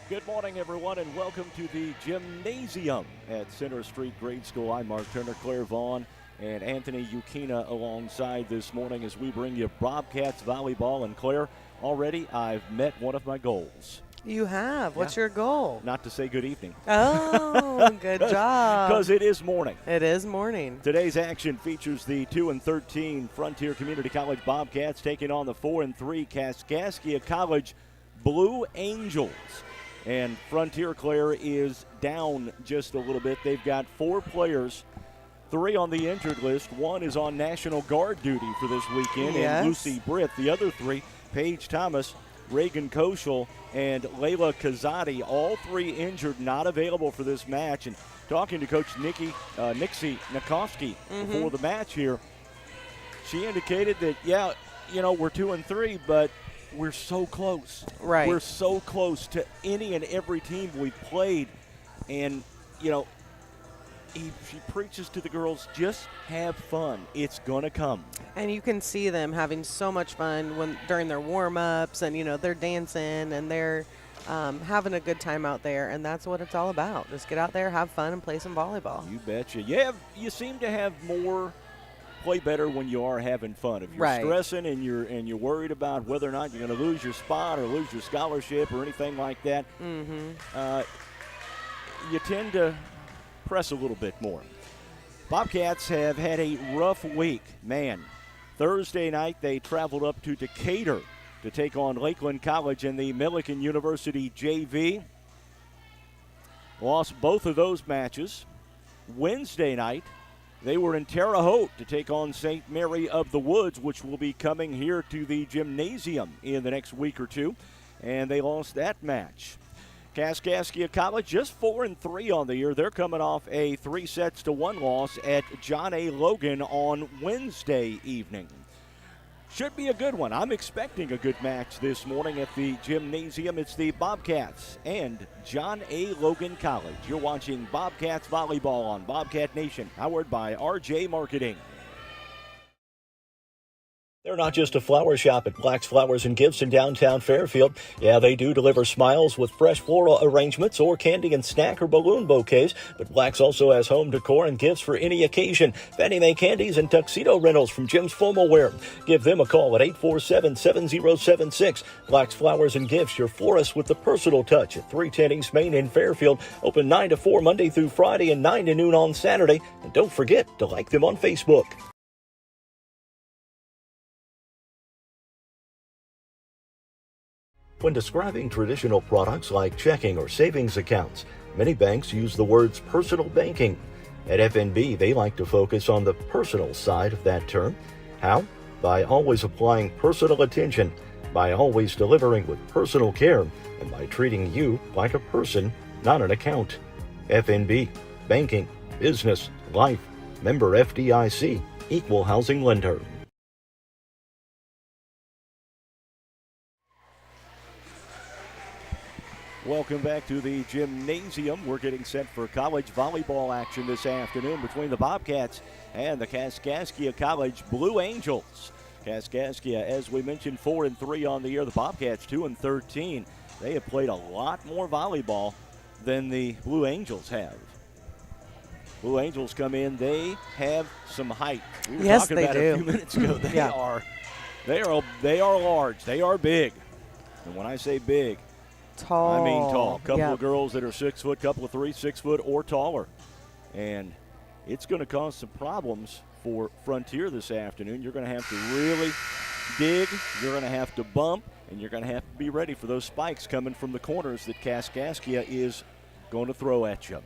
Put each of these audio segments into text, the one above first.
Good morning, everyone, and welcome to the gymnasium at Center Street Grade School. I'm Mark Turner, Claire Vaughn, and Anthony Ukina alongside this morning as we bring you Bobcats Volleyball. And Claire, already I've met one of my goals. You have? What's your goal? Not to say good evening. Oh, good job. Because it is morning. It is morning. Today's action features the 2-13 Frontier Community College Bobcats taking on the 4-3 Kaskaskia College Blue Angels. And Frontier, Claire, is down just a little bit. They've got 4 players, 3 on the injured list. 1 is on National Guard duty for this weekend, and Lucy Britt. The other 3, Paige Thomas, Reagan Koschel, and Layla Kazadi, all 3 injured, not available for this match. And talking to Coach Nixie Nakowski before the match here, she indicated that, we're 2-3, but we're so close. Right. We're so close to any and every team we've played. And, she preaches to the girls, just have fun. It's going to come. And you can see them having so much fun during their warm-ups, and, they're dancing and they're having a good time out there. And that's what it's all about. Just get out there, have fun, and play some volleyball. You betcha. You seem to have play better when you are having fun. If you're stressing and you're worried about whether or not you're going to lose your spot or lose your scholarship or anything like that, you tend to press a little bit more. Bobcats have had a rough week. Man, Thursday night they traveled up to Decatur to take on Lakeland College and the Millikan University JV. Lost both of those matches. Wednesday night, they were in Terre Haute to take on St. Mary of the Woods, which will be coming here to the gymnasium in the next week or two, and they lost that match. Kaskaskia College just 4-3 on the year. They're coming off a 3-1 loss at John A. Logan on Wednesday evening. Should be a good one. I'm expecting a good match this morning at the gymnasium. It's the Bobcats and John A. Logan College. You're watching Bobcats Volleyball on Bobcat Nation, powered by RJ Marketing. They're not just a flower shop at Black's Flowers and Gifts in downtown Fairfield. Yeah, they do deliver smiles with fresh floral arrangements or candy and snack or balloon bouquets. But Black's also has home decor and gifts for any occasion. Fannie Mae candies and tuxedo rentals from Jim's Formal Wear. Give them a call at 847-7076. Black's Flowers and Gifts, your florist with the personal touch at 310 East Main in Fairfield. Open 9 to 4 Monday through Friday and 9 to noon on Saturday. And don't forget to like them on Facebook. When describing traditional products like checking or savings accounts, many banks use the words personal banking. At FNB, they like to focus on the personal side of that term. How? By always applying personal attention, by always delivering with personal care, and by treating you like a person, not an account. FNB, banking, business, life, member FDIC, equal housing lender. Welcome back to the gymnasium. We're getting set for college volleyball action this afternoon between the Bobcats and the Kaskaskia College Blue Angels. Kaskaskia, as we mentioned, 4-3 on the year. The Bobcats 2-13. They have played a lot more volleyball than the Blue Angels have. Blue Angels come in. They have some height. We were talking about it a few minutes ago. They are large. They are big. And when I say big, tall. I mean tall. Couple of girls that are 6 foot, couple of 3, 6 foot or taller. And it's going to cause some problems for Frontier this afternoon. You're going to have to really dig. You're going to have to bump. And you're going to have to be ready for those spikes coming from the corners that Kaskaskia is going to throw at you.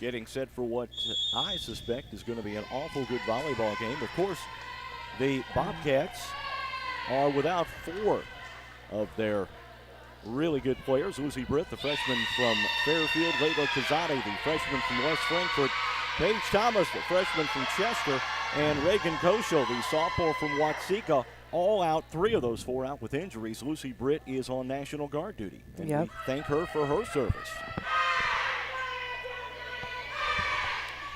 getting set for what I suspect is going to be an awful good volleyball game. Of course, the Bobcats are without 4 of their really good players. Lucy Britt, the freshman from Fairfield, Layla Kazadi, the freshman from West Frankfort, Paige Thomas, the freshman from Chester, and Reagan Koschel, the sophomore from Watsika, all out. 3 of those 4 out with injuries. Lucy Britt is on National Guard duty, and we thank her for her service.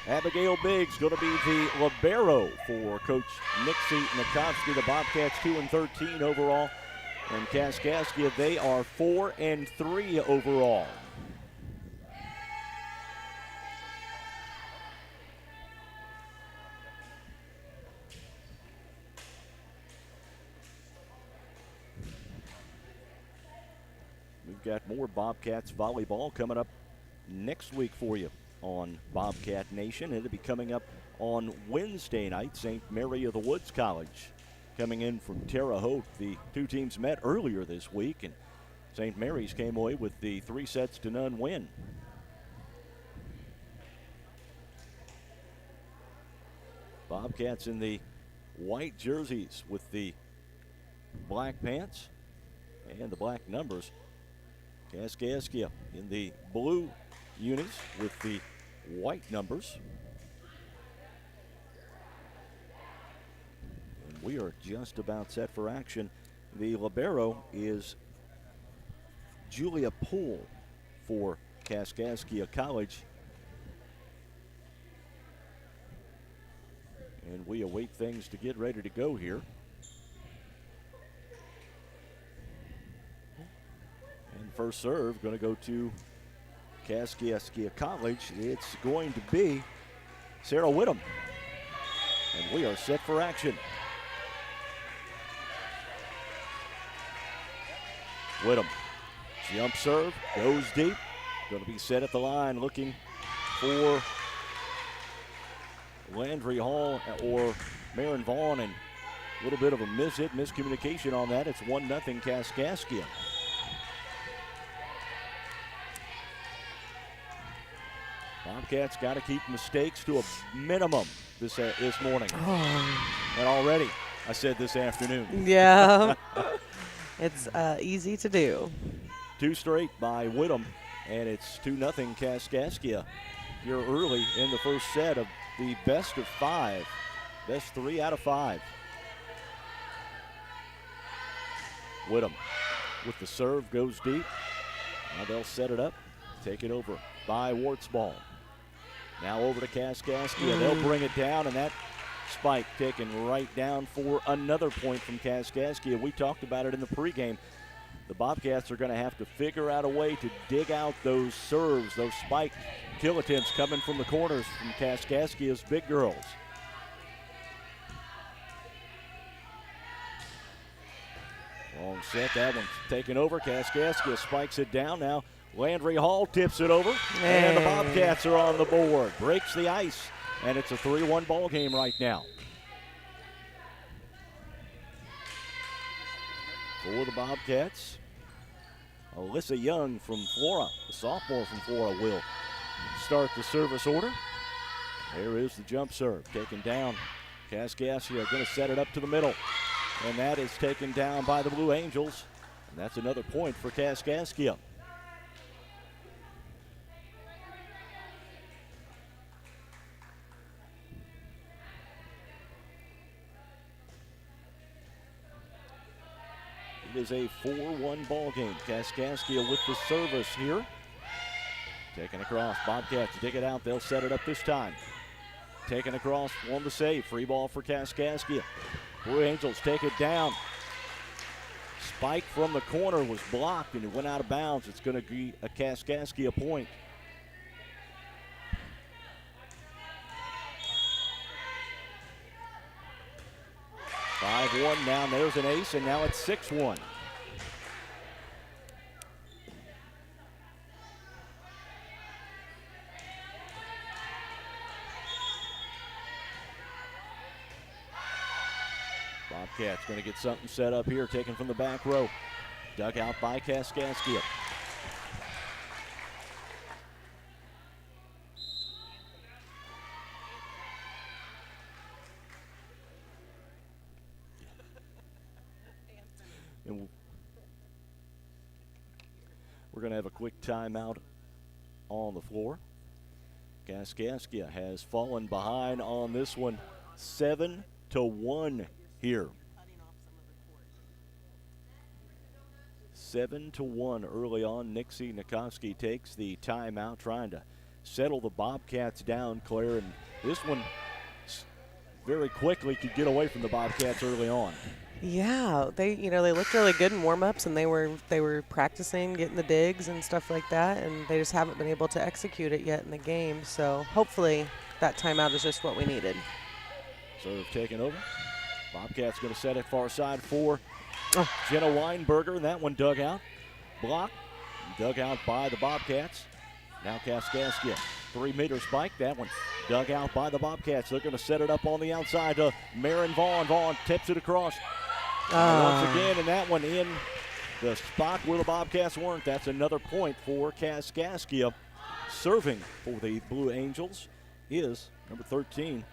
Abigail Biggs going to be the libero for Coach Nixie Nikovsky. The Bobcats 2-13 overall, and Kaskaskia, they are 4-3 overall. We've got more Bobcats volleyball coming up next week for you on Bobcat Nation. It'll be coming up on Wednesday night. St. Mary of the Woods College coming in from Terre Haute. The 2 teams met earlier this week, and St. Mary's came away with the 3-0 win. Bobcats in the white jerseys with the black pants and the black numbers. Kaskaskia in the blue unis with the white numbers. And we are just about set for action. The libero is Julia Poole for Kaskaskia College. And we await things to get ready to go here. And first serve going to go to Kaskaskia College. It's going to be Sarah Whittam. And we are set for action. Whittam, jump serve, goes deep. Going to be set at the line, looking for Landry Hall or Marin Vaughn, and a little bit of a miscommunication on that. It's 1-0 Kaskaskia. Bobcats got to keep mistakes to a minimum this morning. Oh. And already, I said this afternoon. Yeah. It's easy to do. 2 straight by Whittam, and it's 2-0 Kaskaskia here early in the first set of the best of 5. Best 3 out of 5. Whittam with the serve, goes deep. Now they'll set it up, take it over by Wartsball. Now over to Kaskaskia. They'll bring it down, and that spike taken right down for another point from Kaskaskia. We talked about it in the pregame. The Bobcats are going to have to figure out a way to dig out those serves, those spike kill attempts coming from the corners from Kaskaskia's big girls. Long set, that one's taken over. Kaskaskia spikes it down. Now Landry Hall tips it over, and the Bobcats are on the board. Breaks the ice, and it's a 3-1 ball game right now. For the Bobcats, Alyssa Young from Flora, the sophomore from Flora, will start the service order. There is the jump serve, taken down. Kaskaskia going to set it up to the middle, and that is taken down by the Blue Angels, and that's another point for Kaskaskia. It is a 4-1 ball game. Kaskaskia with the service here. Taken across. Bobcats dig it out. They'll set it up this time. Taken across on the save. Free ball for Kaskaskia. Blue Angels take it down. Spike from the corner was blocked, and it went out of bounds. It's going to be a Kaskaskia point. Five-1 now. There's an ace, and now it's 6-1. Bobcats going to get something set up here, taken from the back row. Dug out by Kaskaskia. And we're going to have a quick timeout on the floor. Kaskaskia has fallen behind on this one, 7-1 here. 7-1 early on. Nixie Nikoski takes the timeout, trying to settle the Bobcats down, Claire. And this one very quickly could get away from the Bobcats early on. Yeah, they looked really good in warm-ups, and they were practicing getting the digs and stuff like that, and they just haven't been able to execute it yet in the game. So hopefully that timeout is just what we needed. Serve taken over. Bobcats going to set it far side for Jenna Weinberger, and that one dug out. Block, dug out by the Bobcats. Now Kaskaskia, 3-meter spike. That one dug out by the Bobcats. They're going to set it up on the outside to Marin Vaughn. Vaughn tips it across. Once again, and that one in the spot where the Bobcats weren't. That's another point for Kaskaskia. Serving for the Blue Angels is number 13,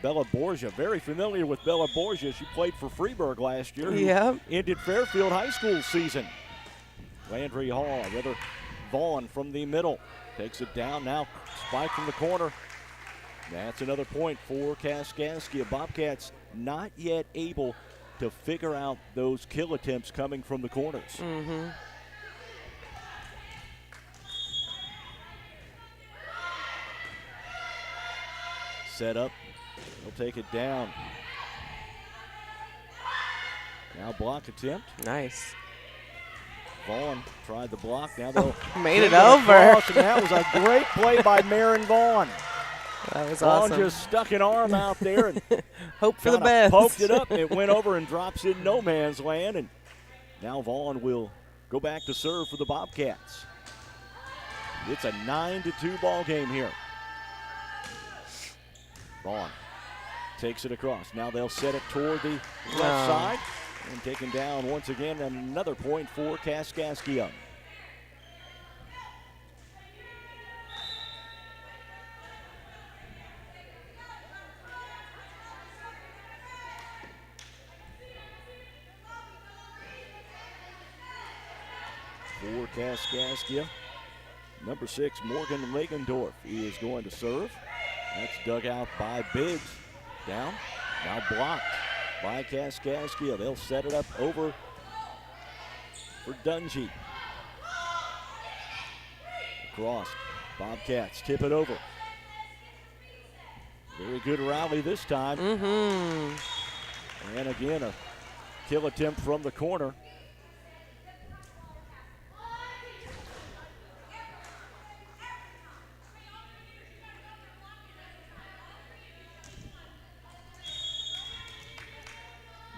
Bella Borgia. Very familiar with Bella Borgia. She played for Freeburg last year. Yep. Ended Fairfield High School season. Landry Hall, Vaughn from the middle. Takes it down now. Spike from the corner. That's another point for Kaskaskia. Bobcats not yet able to figure out those kill attempts coming from the corners. Mm-hmm. Set up. They'll take it down. Now block attempt. Nice. Vaughn tried the block. Now they'll made it over. And that was a great play by Marin Vaughn. That was Vaughn awesome. just stuck an arm out there and hope for the best. Poked it up. It went over and drops in no man's land. And now Vaughn will go back to serve for the Bobcats. It's a 9-2 ball game here. Vaughn takes it across. Now they'll set it toward the left side. And taken down once again. Another point for Kaskaskia. For Kaskaskia, number 6, Morgan Lagendorf, is going to serve. That's dug out by Biggs. Down, now blocked by Kaskaskia. They'll set it up over for Dungy. Across, Bobcats tip it over. Very good rally this time. Mm-hmm. And again, a kill attempt from the corner.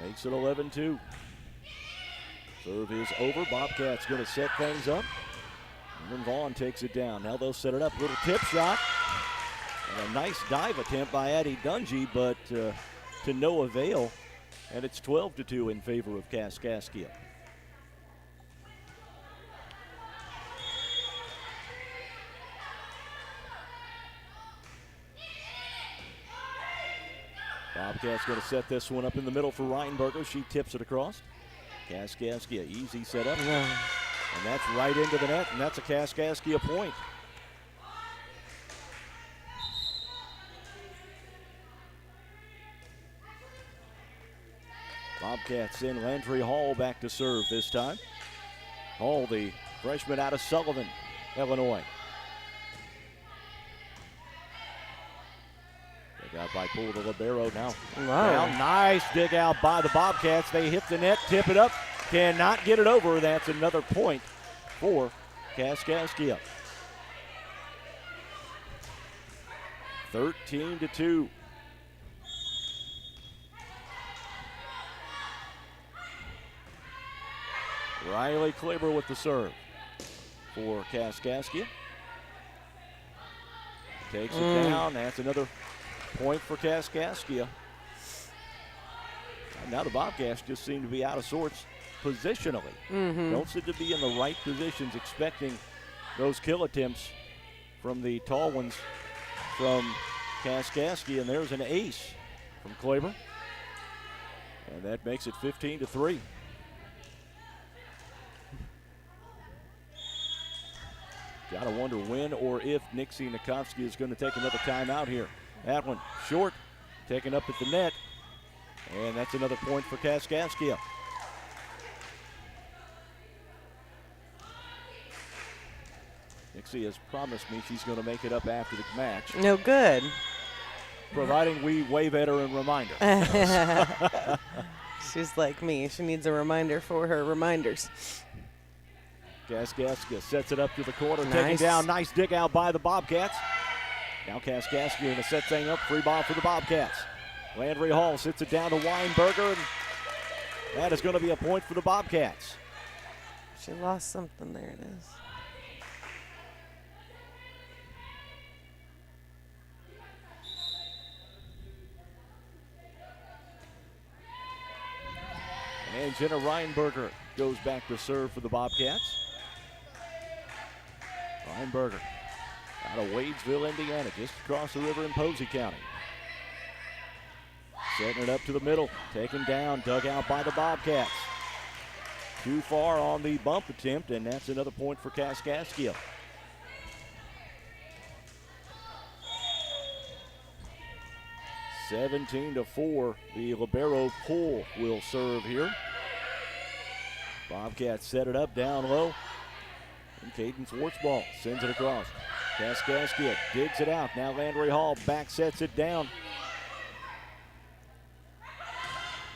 Makes it 11-2. Serve is over. Bobcats going to set things up. And then Vaughn takes it down. Now they'll set it up. Little tip shot. And a nice dive attempt by Addie Dungy, but to no avail. And it's 12-2 in favor of Kaskaskia. Bobcats going to set this one up in the middle for Reinberger. She tips it across. Kaskaskia, easy setup. Yeah. And that's right into the net, and that's a Kaskaskia point. Bobcats send Landry Hall back to serve this time. Hall, the freshman out of Sullivan, Illinois. Out by Poole the libero now. Wow. Now nice dig out by the Bobcats. They hit the net, tip it up, cannot get it over. That's another point for Kaskaskia. 13-2. Riley Kleber with the serve for Kaskaskia. Takes it down. That's another point for Kaskaskia. Now the Bobcats just seem to be out of sorts positionally. Don't seem to be in the right positions, expecting those kill attempts from the tall ones from Kaskaskia. And there's an ace from Kleber. And that makes it 15-3. Got to wonder when or if Nixie Nikovsky is going to take another timeout here. That one short, taken up at the net, and that's another point for Kaskaskia. Nixie has promised me she's going to make it up after the match. No good. Providing we wave at her and remind her. She's like me. She needs a reminder for her reminders. Kaskaskia sets it up to the corner, Nice. taken down. Nice dig out by the Bobcats. Now Kaskaskia going to set thing up. Free ball for the Bobcats. Landry Hall sits it down to Weinberger, and that is going to be a point for the Bobcats. She lost something. There it is. And Jenna Reinberger goes back to serve for the Bobcats. Reinberger out of Wadesville, Indiana, just across the river in Posey County. Setting it up to the middle, taken down, dug out by the Bobcats. Too far on the bump attempt, and that's another point for Kaskaskia. (17-4), the libero Poole will serve here. Bobcats set it up down low. And Caden Schwartzball sends it across. Kaskaskia digs it out. Now Landry Hall back sets it down.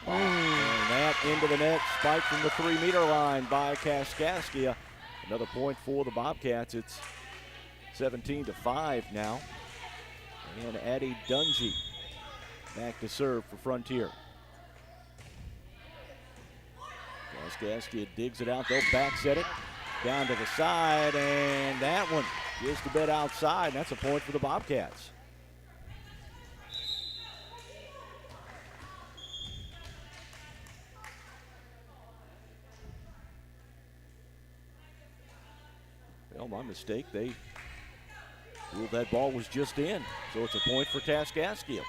And that into the net, spike from the 3-meter line by Kaskaskia. Another point for the Bobcats. It's 17-5 now. And Addie Dungy back to serve for Frontier. Kaskaskia digs it out. They'll back set it down to the side, and that one just a bit outside. And that's a point for the Bobcats. Well, my mistake. They ruled that ball was just in, so it's a point for Kaskaskia.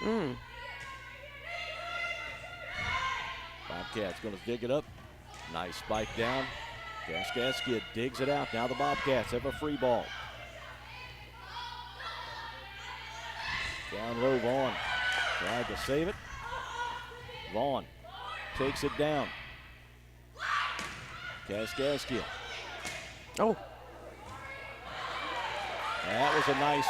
Bobcats going to dig it up. Nice spike down. Kaskaskia digs it out. Now the Bobcats have a free ball. Down low, Vaughn tried to save it. Vaughn takes it down. Kaskaskia. Oh. That was a nice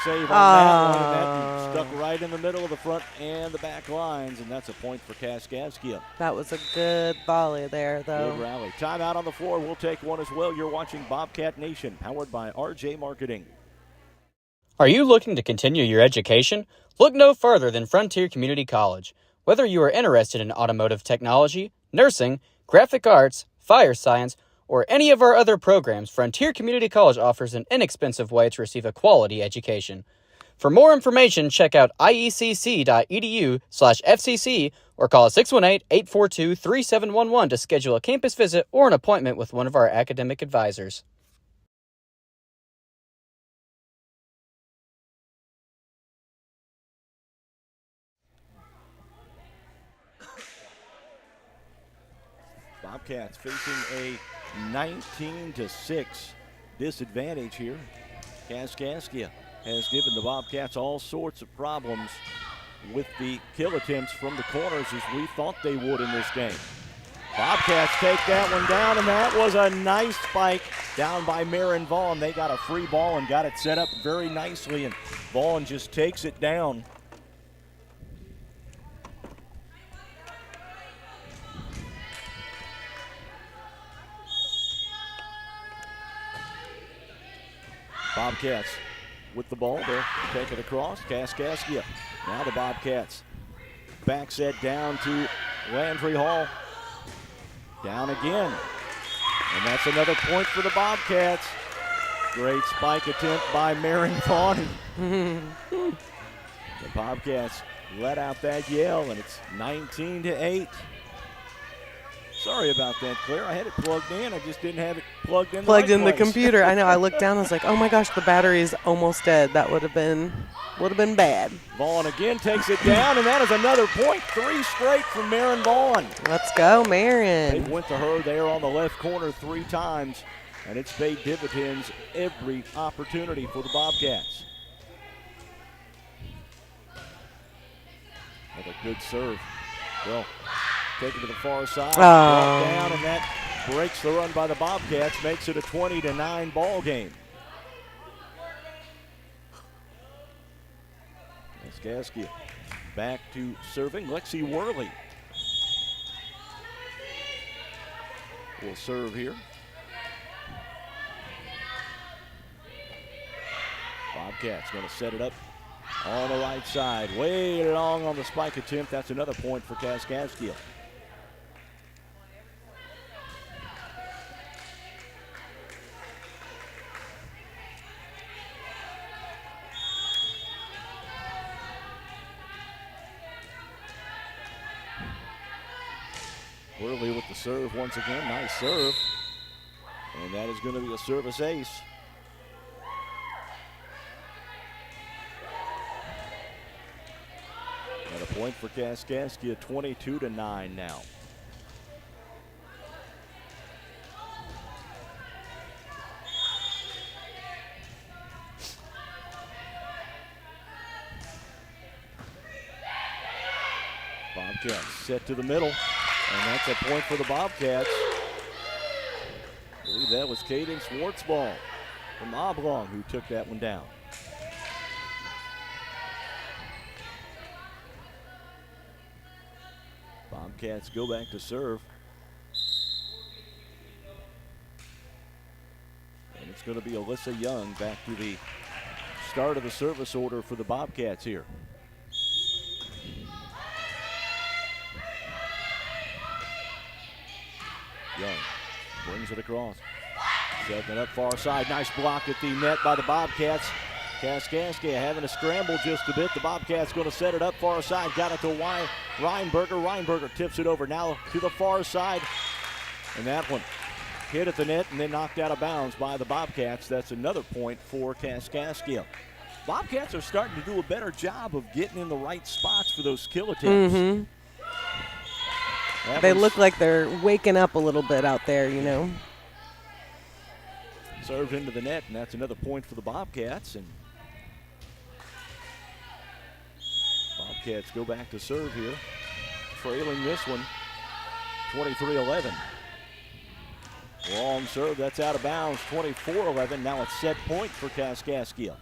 save on that one. That stuck right in the middle of the front and the back lines, and that's a point for Kaskaskia. That was a good volley there, though. Good rally. Timeout on the floor. We'll take one as well. You're watching Bobcat Nation, powered by RJ Marketing. Are you looking to continue your education? Look no further than Frontier Community College. Whether you are interested in automotive technology, nursing, graphic arts, fire science, or any of our other programs, Frontier Community College offers an inexpensive way to receive a quality education. For more information, check out iecc.edu/FCC or call 618-842-3711 to schedule a campus visit or an appointment with one of our academic advisors. Bobcats facing a 19-6 disadvantage here. Kaskaskia has given the Bobcats all sorts of problems with the kill attempts from the corners, as we thought they would in this game. Bobcats take that one down, and that was a nice spike down by Marin Vaughn. They got a free ball and got it set up very nicely, and Vaughn just takes it down. Bobcats with the ball. They'll take it across. Kaskaskia. Now the Bobcats. Back set down to Landry Hall. Down again. And that's another point for the Bobcats. Great spike attempt by Marin Vaughn. The Bobcats let out that yell, and it's 19-8. Sorry about that, Claire. I had it plugged in. I just didn't have it plugged in. The computer. I know. I looked down. I was like, "Oh my gosh, the battery's almost dead." That would have been bad. Vaughn again takes it down, and that is another point. 3 straight from Marin Vaughn. Let's go, They Marin. went to her there on the left corner 3 times. And it's paid dividends every opportunity for the Bobcats. Another good serve. Well, take it to the far side. Brought down, and that breaks the run by the Bobcats, makes it a 20-9 ball game. Kaskaskia back to serving. Lexi Worley will serve here. Bobcats going to set it up on the right side. Way long on the spike attempt. That's another point for Kaskaskia. Worley with the serve once again. Nice serve. And that is going to be a service ace. And a point for Kaskaskia, 22-9 now. Bobcats set to the middle. And that's a point for the Bobcats. I believe that was Caden Schwartzball from Oblong who took that one down. Bobcats go back to serve. And it's going to be Alyssa Young back to the start of the service order for the Bobcats here. Young brings it across. Setting it up far side. Nice block at the net by the Bobcats. Kaskaskia having to scramble just a bit. The Bobcats going to set it up far side. Got it to Reinberger. Reinberger tips it over now to the far side. And that one hit at the net and then knocked out of bounds by the Bobcats. That's another point for Kaskaskia. Bobcats are starting to do a better job of getting in the right spots for those kill attempts. Mm-hmm. They look like they're waking up a little bit out there, you know. Served into the net, and that's another point for the Bobcats. And Bobcats go back to serve here, trailing this one, 23-11. Long serve, that's out of bounds, 24-11. Now it's set point for Kaskaskia.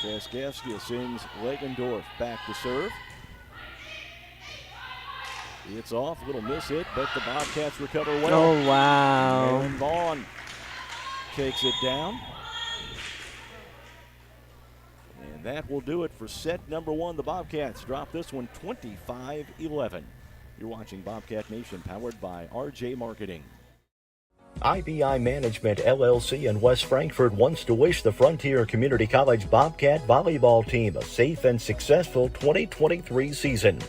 Kaskaskia sends Legendorf back to serve. It's off, a little miss hit, but the Bobcats recover well. Oh, wow. And Vaughn takes it down. And that will do it for set number one. The Bobcats drop this one 25-11. You're watching Bobcat Nation, powered by RJ Marketing. IBI Management LLC in West Frankfort wants to wish the Frontier Community College Bobcat Volleyball team a safe and successful 2023 season.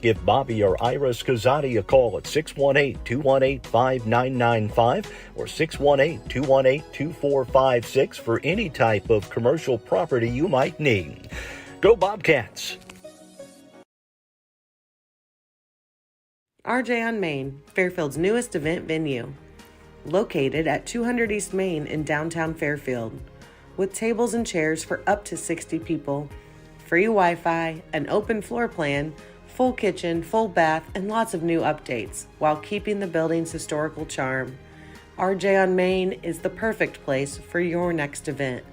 Give Bobby or Iris Kazadi a call at 618-218-5995 or 618-218-2456 for any type of commercial property you might need. Go Bobcats! RJ on Main, Fairfield's newest event venue. Located at 200 East Main in downtown Fairfield, with tables and chairs for up to 60 people, free Wi-Fi, an open floor plan, full kitchen, full bath, and lots of new updates, while keeping the building's historical charm. RJ on Main is the perfect place for your next event.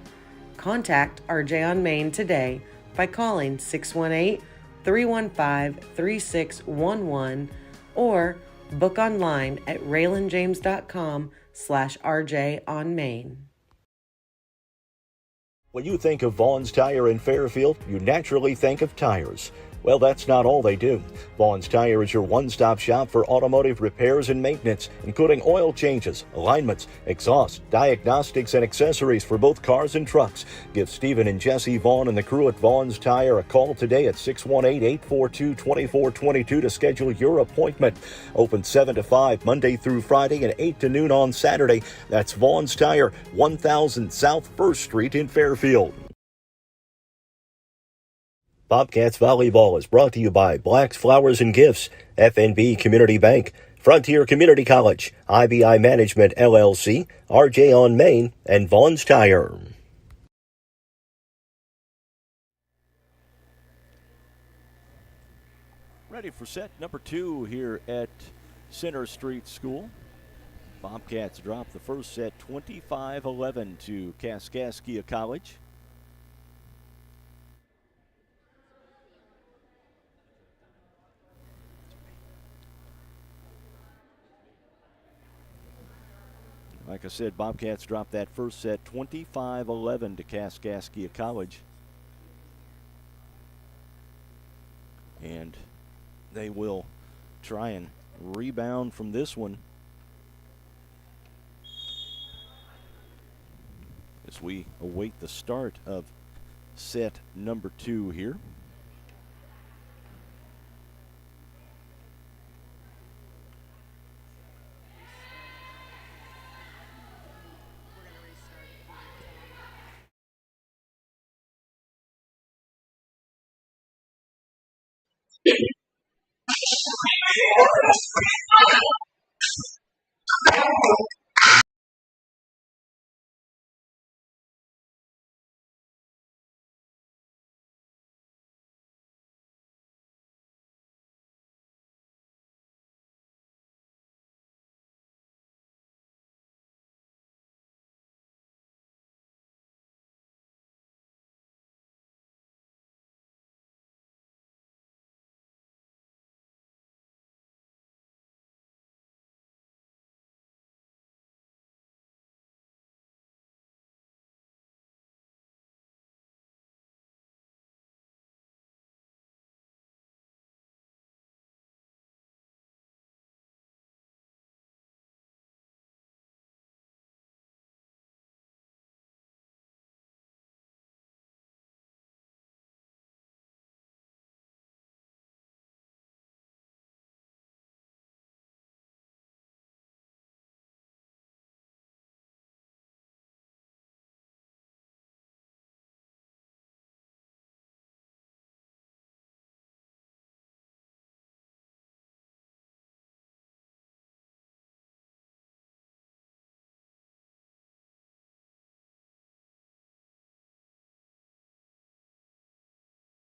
Contact RJ on Main today by calling 618-315-3611 or book online at raylanjames.com/RJ on Main. When you think of Vaughn's Tire in Fairfield, you naturally think of tires. Well, that's not all they do. Vaughn's Tire is your one-stop shop for automotive repairs and maintenance, including oil changes, alignments, exhaust, diagnostics, and accessories for both cars and trucks. Give Stephen and Jesse Vaughn and the crew at Vaughn's Tire a call today at 618-842-2422 to schedule your appointment. Open 7 to 5 Monday through Friday and 8 to noon on Saturday. That's Vaughn's Tire, 1000 South 1st Street in Fairfield. Bobcats Volleyball is brought to you by Black's Flowers and Gifts, FNB Community Bank, Frontier Community College, IBI Management LLC, RJ on Main, and Vaughn's Tire. Ready for set number 2 here at Center Street School. Bobcats drop the first set 25-11 to Kaskaskia College. Like I said, Bobcats dropped that first set 25-11 to Kaskaskia College. And they will try and rebound from this one as we await the start of set number 2 here.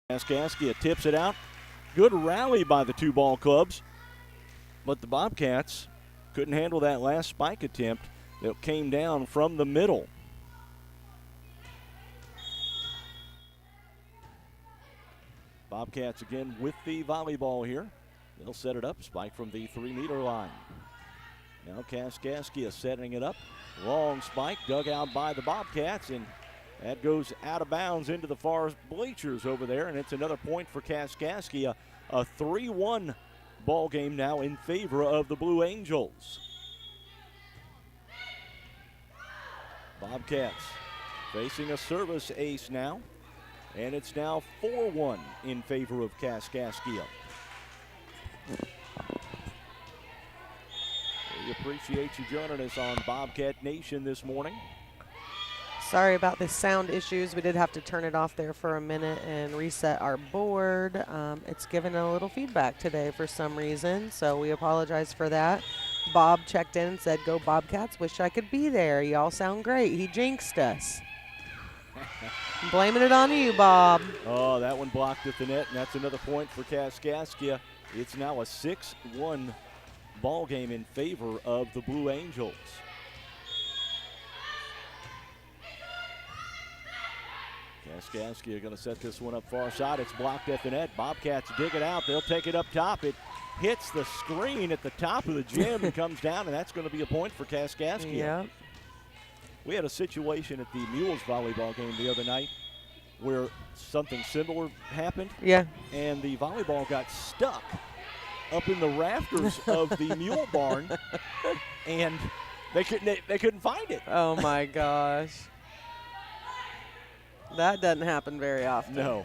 Kaskaskia tips it out. Good rally by the two ball clubs, but the Bobcats couldn't handle that last spike attempt that came down from the middle. Bobcats again with the volleyball here. They'll set it up, spike from the 3-meter line. Now Kaskaskia setting it up. Long spike dug out by the Bobcats, and that goes out of bounds into the far bleachers over there, and it's another point for Kaskaskia. A 3-1 ball game now in favor of the Blue Angels. Bobcats facing a service ace now, and it's now 4-1 in favor of Kaskaskia. We appreciate you joining us on Bobcat Nation this morning. Sorry about the sound issues. We did have to turn it off there for a minute and reset our board. It's given a little feedback today for some reason, so we apologize for that. Bob checked in and said, "Go Bobcats, wish I could be there. Y'all sound great." He jinxed us. I'm blaming it on you, Bob. Oh, that one blocked at the net, and that's another point for Kaskaskia. It's now a 6-1 ball game in favor of the Blue Angels. Kaskaskia going to set this one up far side. It's blocked at the net. Bobcats dig it out. They'll take it up top. It hits the screen at the top of the gym and comes down, and that's going to be a point for Kaskaskia. Yeah. We had a situation at the Mules volleyball game the other night where something similar happened. Yeah. And the volleyball got stuck up in the rafters of the Mule barn, and they couldn't find it. Oh my gosh. That doesn't happen very often. No.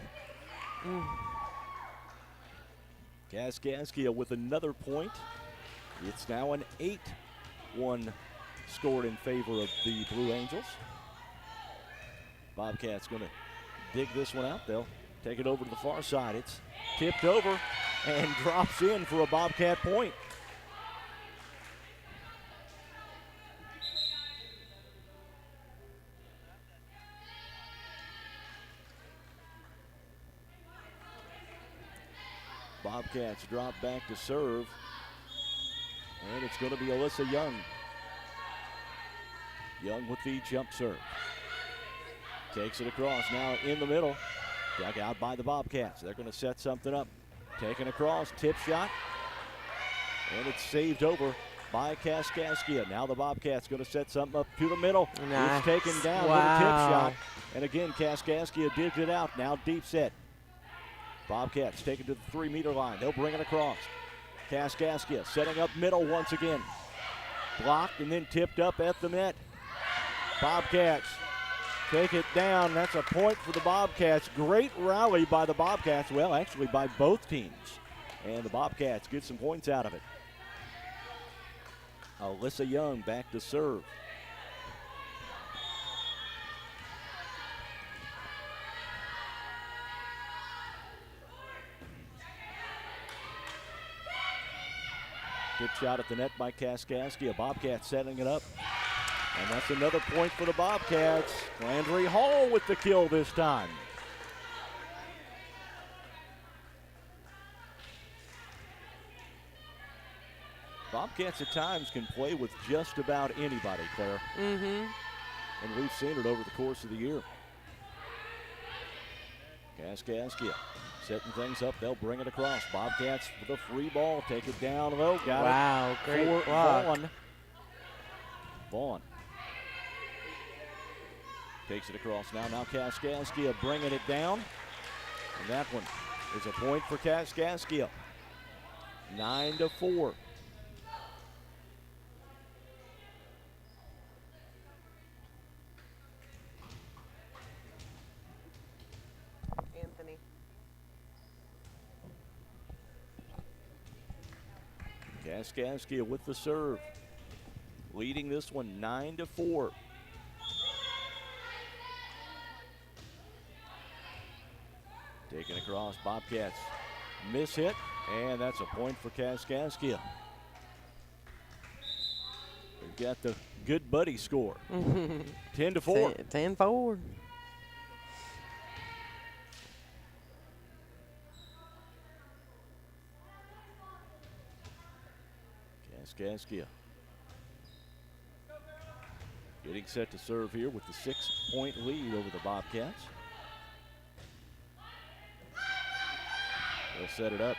Kaskaskia with another point. It's now an 8-1 scored in favor of the Blue Angels. Bobcats going to dig this one out. They'll Take it over to the far side. It's tipped over and drops in for a Bobcat point. Bobcats drop back to serve. And it's going to be Alyssa Young. Young with the jump serve. Takes it across now in the middle. Dug out by the Bobcats. They're going to set something up. Taken across, tip shot. And it's saved over by Kaskaskia. Now the Bobcats going to set something up to the middle. Nice. It's taken down with a tip shot. And again, Kaskaskia digs it out. Now deep set. Bobcats take it to the 3-meter line. They'll bring it across. Kaskaskia setting up middle once again. Blocked and then tipped up at the net. Bobcats take it down. That's a point for the Bobcats. Great rally by the Bobcats. Well, actually by both teams. And the Bobcats get some points out of it. Alyssa Young back to serve. Good shot at the net by Kaskaskia. Bobcats setting it up. And that's another point for the Bobcats. Landry Hall with the kill this time. Bobcats at times can play with just about anybody, Claire. Mm-hmm. And we've seen it over the course of the year. Kaskaskia setting things up. They'll bring it across. Bobcats with a free ball. Take it down low. Got it. Wow, great for block. Vaughn. Vaughn takes it across now. Now Kaskaskia bringing it down. And that one is a point for Kaskaskia. 9-4. Anthony. Kaskaskia with the serve. Leading this one 9-4. Taken across, Bobcats miss hit, and that's a point for Kaskaskia. They've got the good buddy score. 10-4. 10-4. Kaskaskia getting set to serve here with the 6-point lead over the Bobcats. They'll set it up.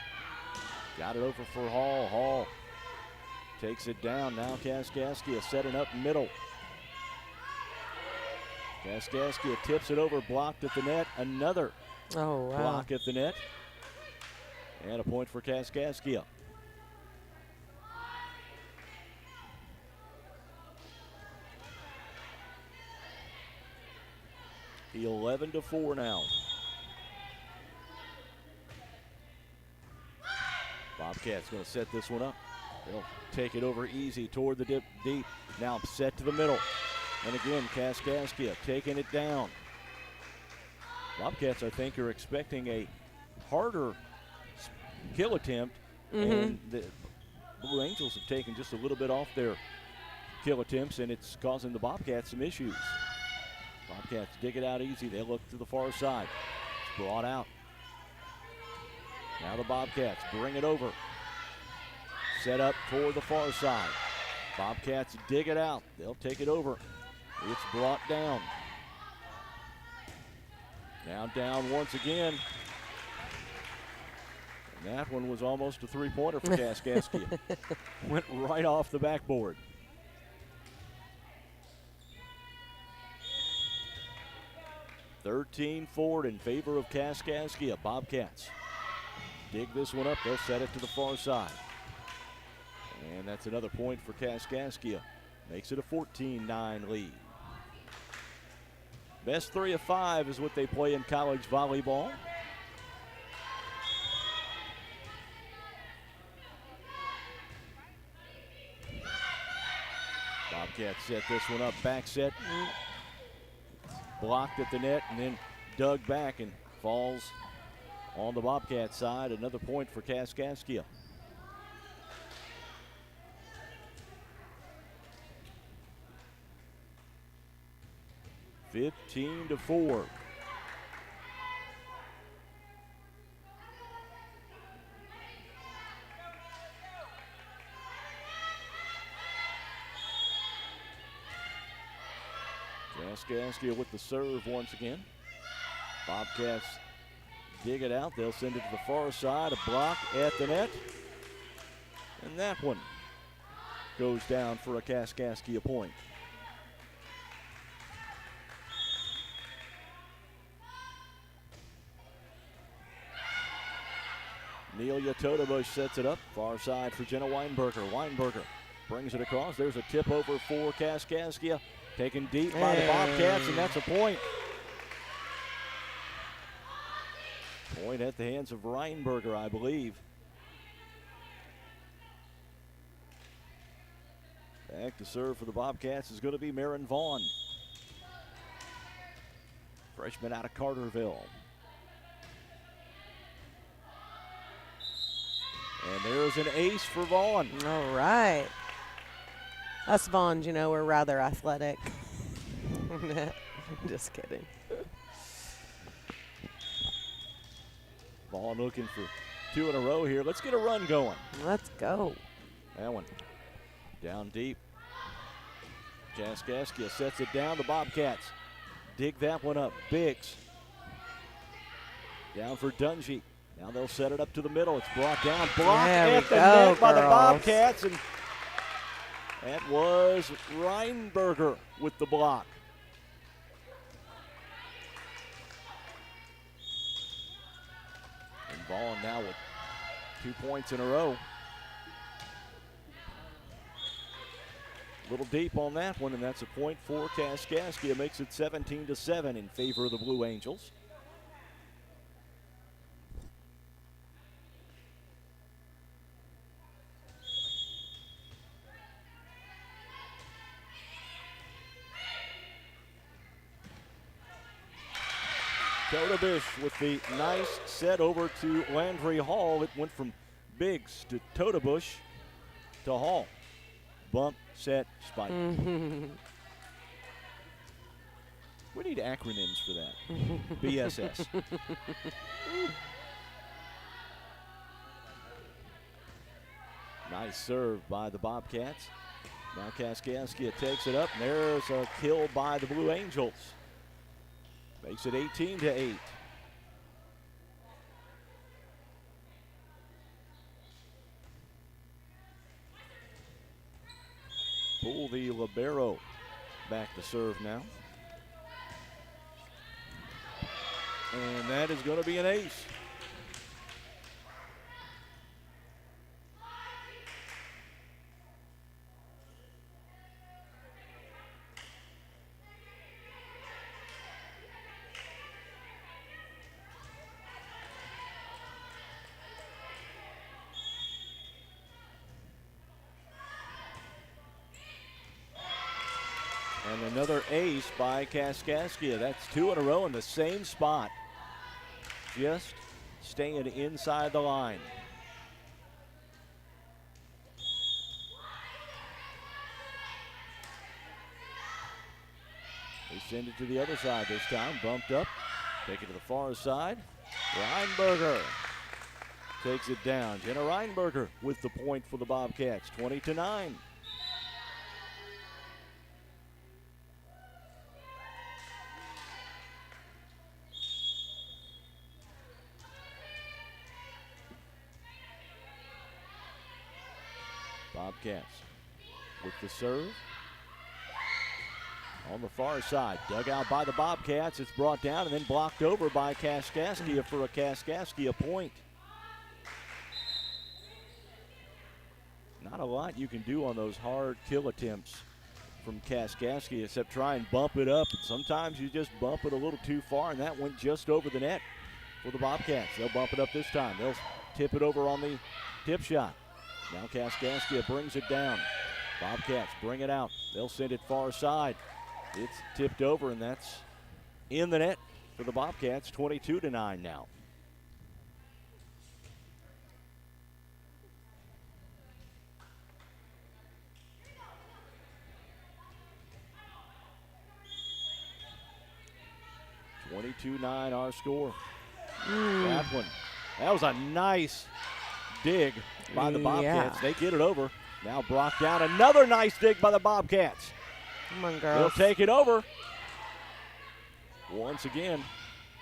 Got it over for Hall. Hall takes it down. Now Kaskaskia setting up middle. Kaskaskia tips it over, blocked at the net. Another Oh, wow. block at the net. And a point for Kaskaskia. The 11-4 now. Bobcats going to set this one up. They'll take it over easy toward the deep. Now set to the middle. And again, Kaskaskia taking it down. Bobcats, I think, are expecting a harder kill attempt. And the Blue Angels have taken just a little bit off their kill attempts, and it's causing the Bobcats some issues. Bobcats dig it out easy. They look to the far side. It's brought out. Now the Bobcats bring it over. Set up toward the far side. Bobcats dig it out. They'll take it over. It's brought down. Now down once again. And that one was almost a three-pointer for Kaskaskia. Went right off the backboard. $13 forward in favor of Kaskaskia. Bobcats dig this one up. They'll set it to the far side. And that's another point for Kaskaskia. Makes it a 14-9 lead. Best 3 of 5 is what they play in college volleyball. Bobcats set this one up. Back set. Blocked at the net and then dug back and falls On the Bobcat side, another point for Kaskaskia. (15-4). Kaskaskia with the serve once again. Bobcats dig it out. They'll send it to the far side. A block at the net. And that one goes down for a Kaskaskia point. Nelia Todebush sets it up. Far side for Jenna Weinberger. Weinberger brings it across. There's a tip over for Kaskaskia. Taken deep by the Bobcats, and that's a point. Point at the hands of Weinberger, I believe. Back to serve for the Bobcats is going to be Marin Vaughn. Freshman out of Carterville. And there's an ace for Vaughn. All right. Us Vaughns, you know, we're rather athletic. Just kidding. Vaughn looking for 2 in a row here. Let's get a run going. Let's go. That one down deep. Kaskaskia sets it down. The Bobcats dig that one up. Biggs down for Dungy. Now they'll set it up to the middle. It's brought down. Blocked at the net by the Bobcats. And that was Reinberger with the block. And Vaughn now with 2 points in a row. A little deep on that one, and that's a point for Kaskaskia. Makes it 17-7 in favor of the Blue Angels. Todebush with the nice set over to Landry Hall. It went from Biggs to Todebush to Hall. Bump, set, spike. We need acronyms for that. BSS. Nice serve by the Bobcats. Now Kaskaskia takes it up, and there's a kill by the Blue Angels. Makes it 18-8. Pull the libero back to serve now. And that is going to be an ace. And another ace by Kaskaskia. That's 2 in a row in the same spot. Just staying inside the line. They send it to the other side this time. Bumped up. Take it to the far side. Reinberger takes it down. Jenna Reinberger with the point for the Bobcats. 20-9. Bobcats with the serve. On the far side, dug out by the Bobcats. It's brought down and then blocked over by Kaskaskia for a Kaskaskia point. Not a lot you can do on those hard kill attempts from Kaskaskia except try and bump it up. And sometimes you just bump it a little too far, and that went just over the net for the Bobcats. They'll bump it up this time. They'll tip it over on the tip shot. Now Kaskaskia brings it down. Bobcats bring it out. They'll send it far side. It's tipped over, and that's in the net for the Bobcats. 22-9 now. 22-9 our score. That was a nice dig by the Bobcats. They get it over. Now Brock down. Another nice dig by the Bobcats. Come on, girls. They'll take it over. Once again,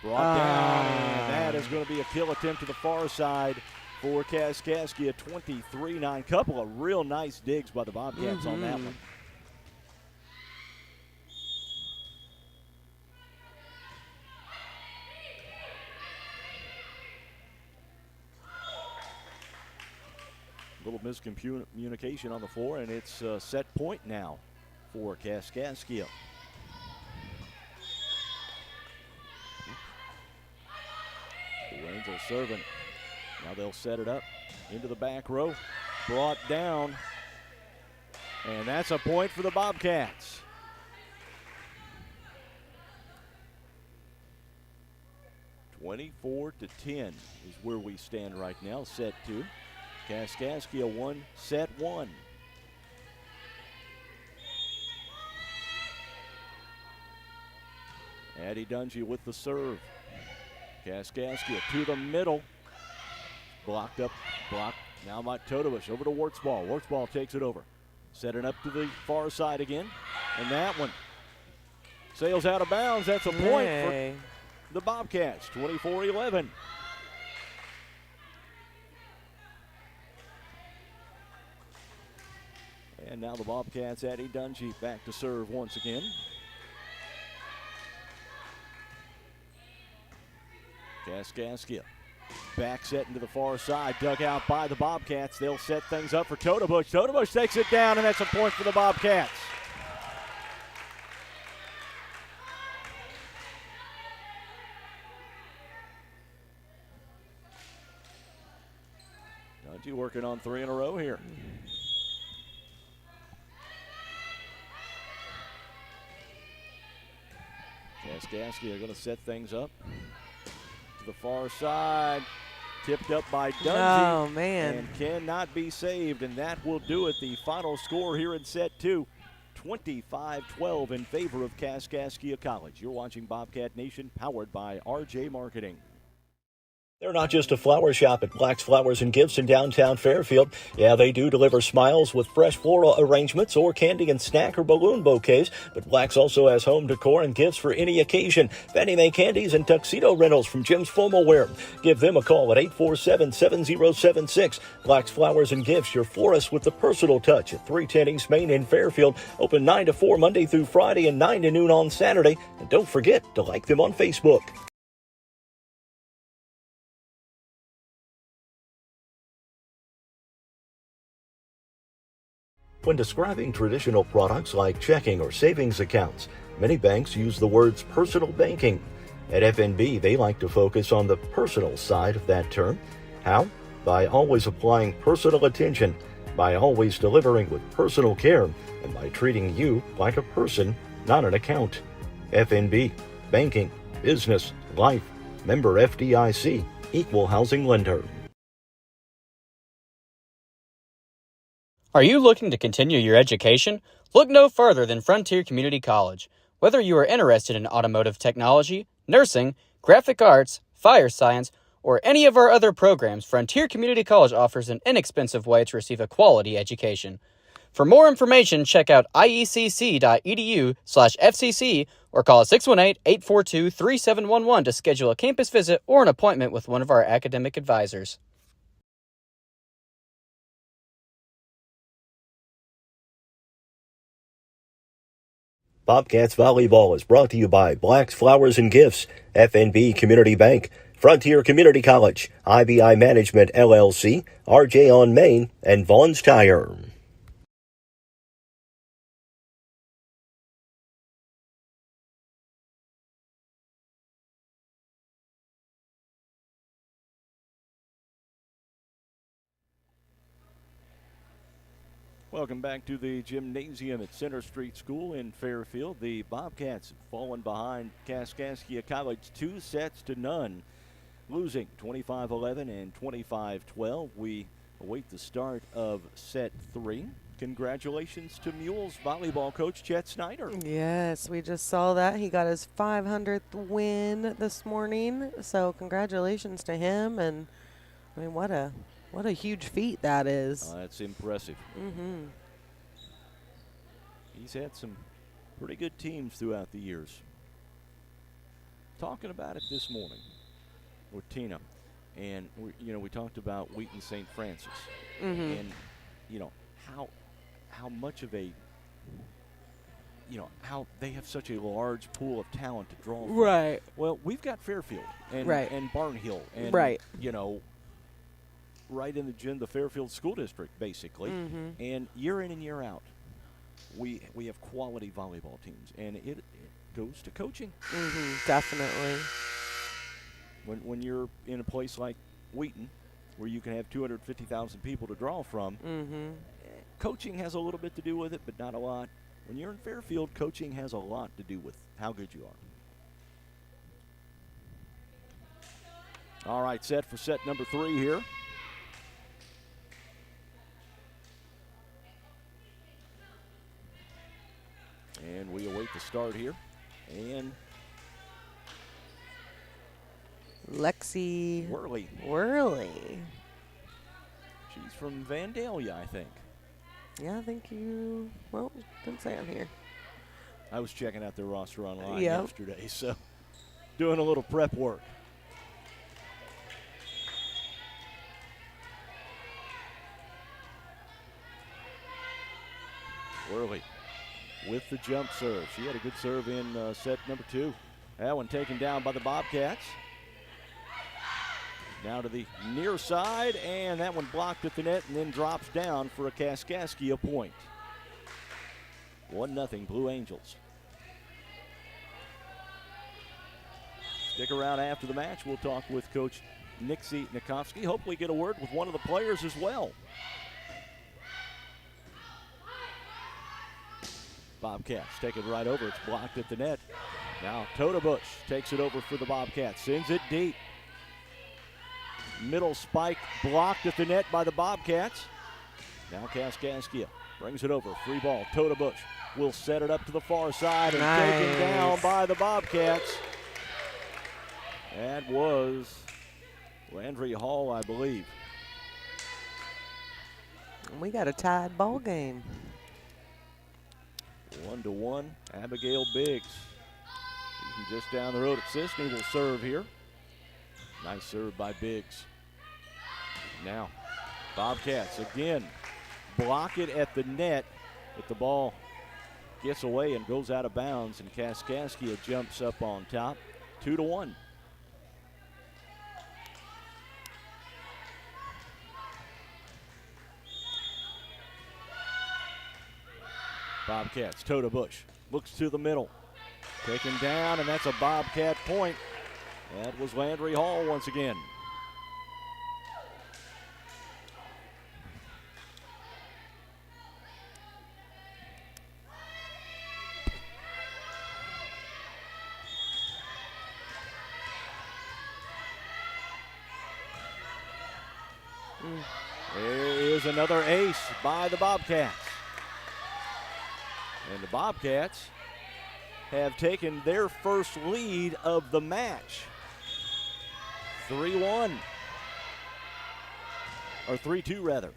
Brock down. And that is going to be a kill attempt to the far side for Kaskaskia. 23-9. Couple of real nice digs by the Bobcats on that one. Little miscommunication on the floor, and it's a set point now for Kaskaskia. The Angels serving. Now they'll set it up into the back row. Brought down, and that's a point for the Bobcats. (24-10) is where we stand right now. Set 2. Kaskaskia 1, set 1. Addie Dungy with the serve. Kaskaskia to the middle. Blocked up, blocked. Now Mike Todovish over to Wartzball. Wartzball takes it over. Setting up to the far side again. And that one sails out of bounds. That's a point for the Bobcats. 24-11. And now the Bobcats, Addie Dungy back to serve once again. Kaskaskia back set into the far side, dug out by the Bobcats. They'll set things up for Todobush. Todobush takes it down, and that's a point for the Bobcats. Dungy working on 3 in a row here. Kaskaskia are going to set things up to the far side. Tipped up by Dungy. Oh, man. And cannot be saved, and that will do it. The final score here in set 2, 25-12 in favor of Kaskaskia College. You're watching Bobcat Nation, powered by RJ Marketing. They're not just a flower shop at Black's Flowers and Gifts in downtown Fairfield. Yeah, they do deliver smiles with fresh floral arrangements or candy and snack or balloon bouquets. But Black's also has home decor and gifts for any occasion. Fannie Mae candies and tuxedo rentals from Jim's Formal Wear. Give them a call at 847-7076. Black's Flowers and Gifts, your florist with the personal touch at 310 East Main in Fairfield. Open 9 to 4 Monday through Friday and 9 to noon on Saturday. And don't forget to like them on Facebook. When describing traditional products like checking or savings accounts, many banks use the words personal banking. At FNB, they like to focus on the personal side of that term. How? By always applying personal attention, by always delivering with personal care, and by treating you like a person, not an account. FNB, banking, business, life, member FDIC, equal housing lender. Are you looking to continue your education? Look no further than Frontier Community College. Whether you are interested in automotive technology, nursing, graphic arts, fire science, or any of our other programs, Frontier Community College offers an inexpensive way to receive a quality education. For more information, check out iecc.edu/FCC or call 618-842-3711 to schedule a campus visit or an appointment with one of our academic advisors. Bobcats Volleyball is brought to you by Black's Flowers and Gifts, FNB Community Bank, Frontier Community College, IBI Management LLC, RJ on Main, and Vaughn's Tire. Welcome back to the gymnasium at Center Street School in Fairfield. The Bobcats have fallen behind Kaskaskia College 2-0, losing 25-11 and 25-12. We await the start of set 3. congratulations to Mules volleyball coach Chet Snyder. Yes, we just saw that. He got his 500th win this morning. So congratulations to him. And I mean, what a huge feat that is. That's impressive. Mm-hmm. He's had some pretty good teams throughout the years. Talking about it this morning with Tina, and we talked about Wheaton St. Francis, and how much of a how they have such a large pool of talent to draw from. Right. Well, we've got Fairfield and Barnhill and right in the Fairfield School District basically, and year in and year out, we have quality volleyball teams, and it goes to coaching. Definitely. When you're in a place like Wheaton, where you can have 250,000 people to draw from, coaching has a little bit to do with it, but not a lot. When you're in Fairfield, coaching has a lot to do with how good you are. All right, set for set number 3 here. And we await the start here. And Lexi Worley. She's from Vandalia, I think. Yeah, I think didn't say on here. I was checking out their roster online yesterday, so doing a little prep work. Worley with the jump serve. She had a good serve in set number 2. That one taken down by the Bobcats. Now to the near side, and that one blocked at the net and then drops down for a Kaskaskia point. 1-0 Blue Angels. Stick around after the match. We'll talk with Coach Nixie Nikovsky. Hopefully get a word with one of the players as well. Bobcats take it right over. It's blocked at the net. Now Tota Bush takes it over for the Bobcats. Sends it deep. Middle spike blocked at the net by the Bobcats. Now Kaskaskia brings it over. Free ball. Tota Bush will set it up to the far side and taken down by the Bobcats. That was Landry Hall, I believe. We got a tied ball game. 1-1. Abigail Biggs. Just down the road at Sisney will serve here. Nice serve by Biggs. Now, Bobcats again block it at the net, but the ball gets away and goes out of bounds, and Kaskaskia jumps up on top. 2-1. Bobcats, Tota Bush looks to the middle. Taken down, and that's a Bobcat point. That was Landry Hall once again. There is another ace by the Bobcats. And the Bobcats have taken their first lead of the match. 3-1. Or 3-2 rather.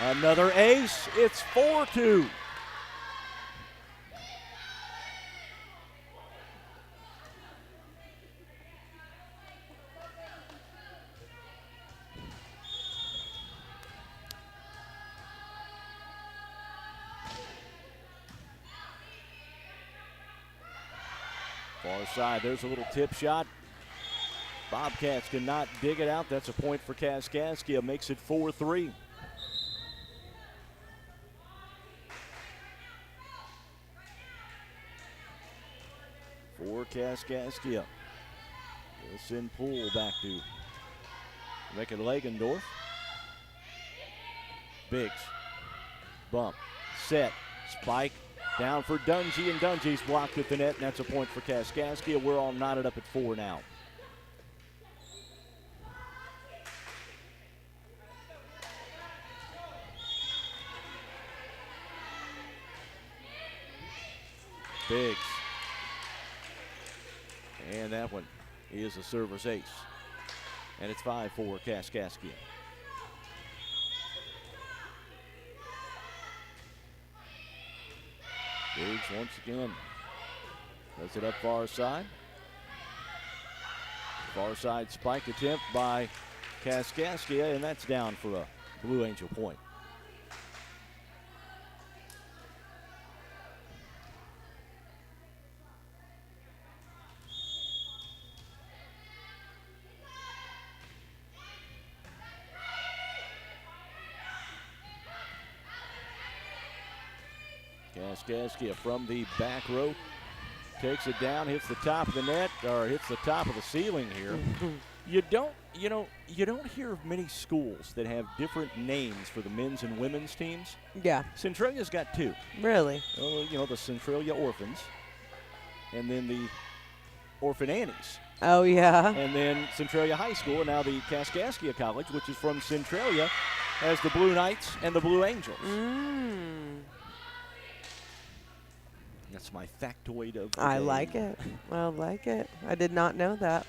Another ace. It's 4-2. Far side, there's a little tip shot. Bobcats cannot dig it out. That's a point for Kaskaskia, makes it 4-3. For Kaskaskia. We'll send Poole back to Rickett Lagendorf. Biggs. Bump. Set. Spike. Down for Dungy, and Dungy's blocked at the net, and that's a point for Kaskaskia. We're all knotted up at 4 now. Biggs. And that one is a server's ace. And it's 5-4 Kaskaskia. Biggs once again does it up far side. Far side spike attempt by Kaskaskia, and that's down for a Blue Angel point. Kaskaskia from the back row takes it down, hits the top of the net, or hits the top of the ceiling here. You don't hear of many schools that have different names for the men's and women's teams. Yeah. Centralia's got two. Really? The Centralia Orphans, and then the Orphan Annies. Oh, yeah. And then Centralia High School, and now the Kaskaskia College, which is from Centralia, has the Blue Knights and the Blue Angels. That's my factoid of the I day. like it. I like it. I did not know that.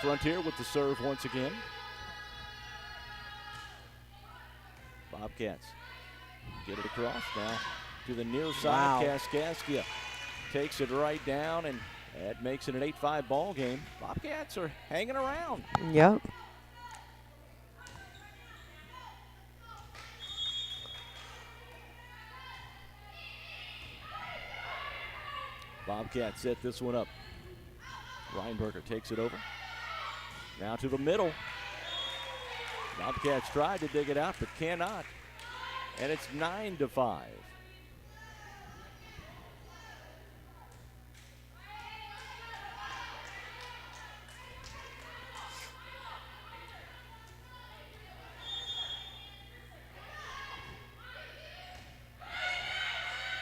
Frontier with the serve once again. Bobcats get it across now to the near side. Wow. Kaskaskia takes it right down, and that makes it an 8-5 ball game. Bobcats are hanging around. Yep. Bobcats set this one up. Reinberger takes it over. Now to the middle. Bobcats tried to dig it out, but cannot. And it's 9-5.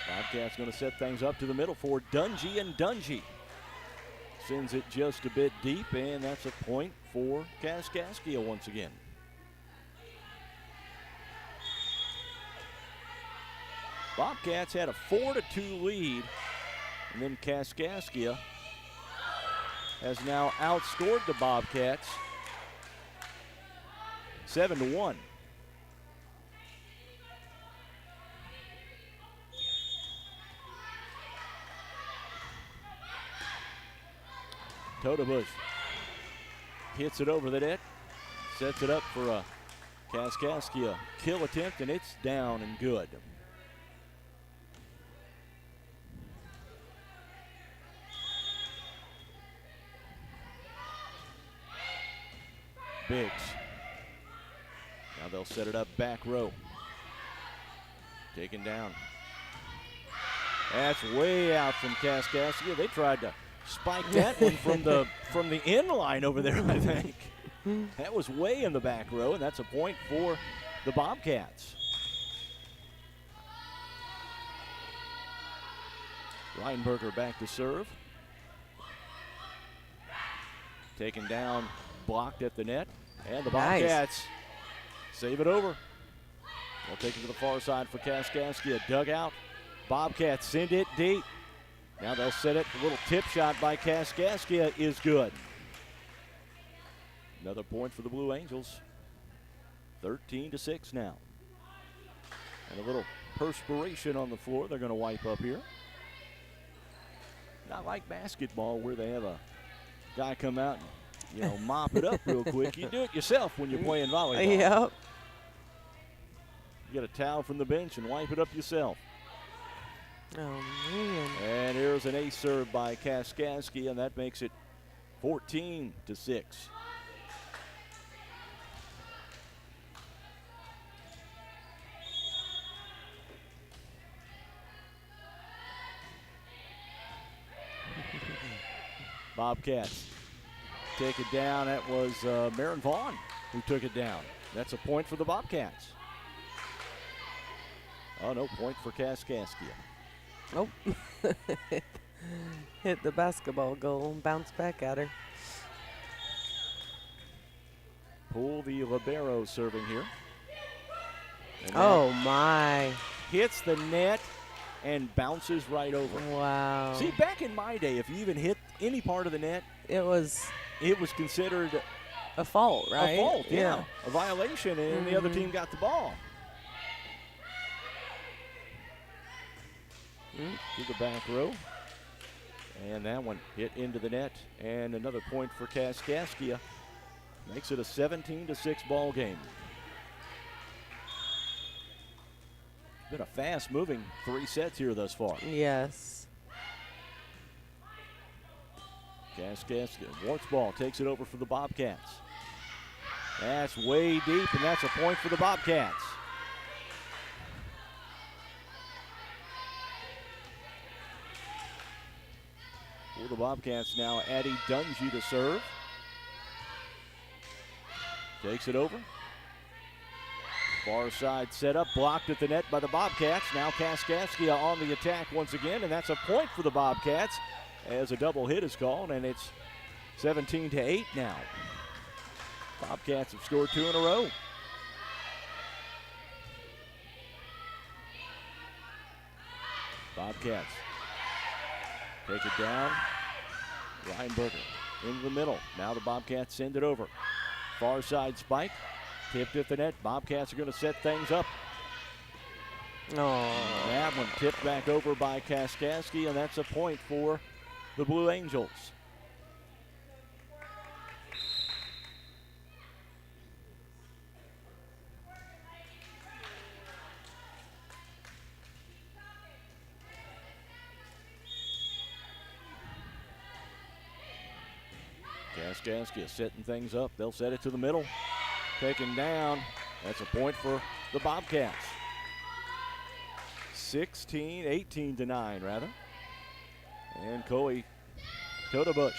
Bobcats going to set things up to the middle for Dungy, and Dungy sends it just a bit deep, and that's a point for Kaskaskia once again. Bobcats had a 4-2 lead, and then Kaskaskia has now outscored the Bobcats 7-1. Totebush hits it over the net, sets it up for a Kaskaskia kill attempt, and it's down and good. Biggs. Now they'll set it up back row. Taken down. That's way out from Kaskaskia. They tried to spike that one from the end line over there, I think. That was way in the back row, and that's a point for the Bobcats. Reinberger back to serve. Taken down, blocked at the net, and the Bobcats save it over. They'll take it to the far side for Kaskaskia. Dug out. Bobcats send it deep. Now they'll set it. A little tip shot by Kaskaskia is good. Another point for the Blue Angels. 13-6 now. And a little perspiration on the floor. They're going to wipe up here. Not like basketball where they have a guy come out and mop it up real quick. You do it yourself when you're playing volleyball. Yep. You get a towel from the bench and wipe it up yourself. Oh, man. And here's an ace serve by Kaskaskia, and that makes it 14-6. Bobcats take it down. That was Marin Vaughn who took it down. That's a point for the Bobcats. Oh, no, point for Kaskaskia. Oh. Hit the basketball goal and bounced back at her. Poole, the libero, serving here. And Oh, my. hits the net and bounces right over. Wow. See, back in my day, if you even hit any part of the net, It was it was considered a fault, right? a fault, yeah. A violation, and the other team got the ball. To the back row. And that one hit into the net. And another point for Kaskaskia. Makes it a 17-6 ball game. Been a fast-moving 3 sets here thus far. Yes. Kaskaskia, Warts ball takes it over for the Bobcats. That's way deep, and that's a point for the Bobcats. For the Bobcats now, Addie Dungy to serve. Takes it over. Far side set up, blocked at the net by the Bobcats. Now Kaskaskia on the attack once again, and that's a point for the Bobcats as a double hit is called, and it's 17-8 now. Bobcats have scored 2 in a row. Bobcats take it down. Reinberger into the middle. Now the Bobcats send it over. Far side spike. Tipped at the net. Bobcats are going to set things up. Oh. That one tipped back over by Kaskaskia, and that's a point for the Blue Angels. Kaskaskia setting things up. They'll set it to the middle. Taken down. That's a point for the Bobcats. 18-9 rather. And Coey Todabush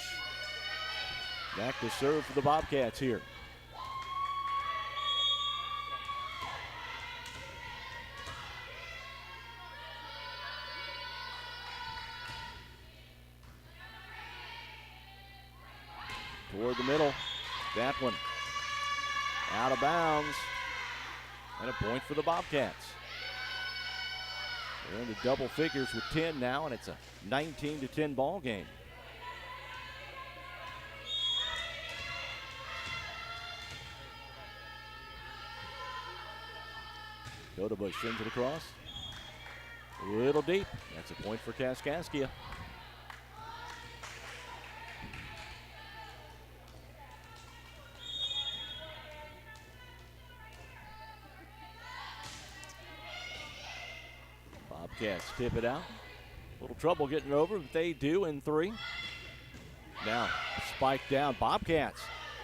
back to serve for the Bobcats here. Toward the middle. That one out of bounds. And a point for the Bobcats. They're into double figures with 10 now, and it's a 19-10 ball game. Todabush sends it across. A little deep. That's a point for Kaskaskia. Bobcats tip it out. A little trouble getting over, but they do in 3. Now, spike down. Bobcats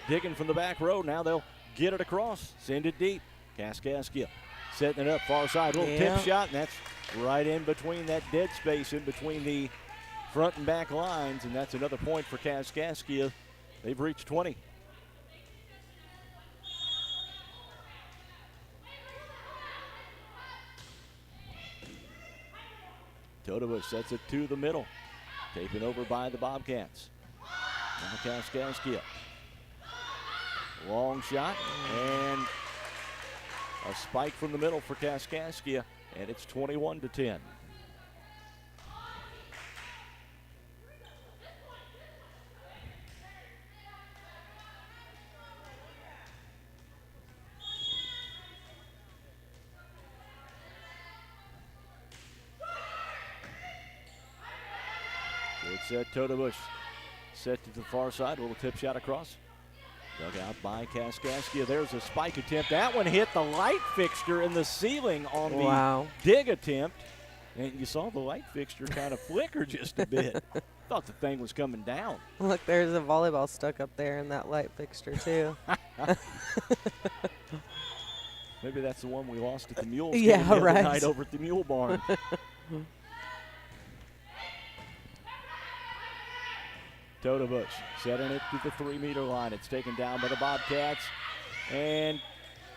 digging from the back row. Now they'll get it across. Send it deep. Kaskaskia setting it up far side. Little tip shot, and that's right in between that dead space in between the front and back lines, and that's another point for Kaskaskia. They've reached 20. Todabush sets it to the middle. Taken over by the Bobcats. Now Kaskaskia. Long shot and a spike from the middle for Kaskaskia, and it's 21-10. Good set, Todabush. Set to the far side, a little tip shot across. Dug out by Kaskaskia. There's a spike attempt. That one hit the light fixture in the ceiling on the dig attempt. And you saw the light fixture kind of flicker just a bit. Thought the thing was coming down. Look, there's a volleyball stuck up there in that light fixture, too. Maybe that's the one we lost at the Mules Yeah, game the other right. night over at the Mule Barn. Todabush setting it to the 3-meter line. It's taken down by the Bobcats and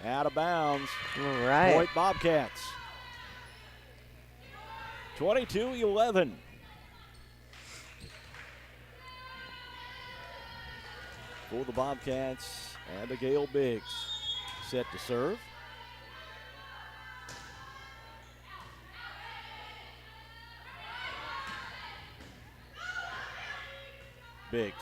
out of bounds. All right. Point Bobcats. 22-11. For the Bobcats, Abigail Biggs set to serve. Biggs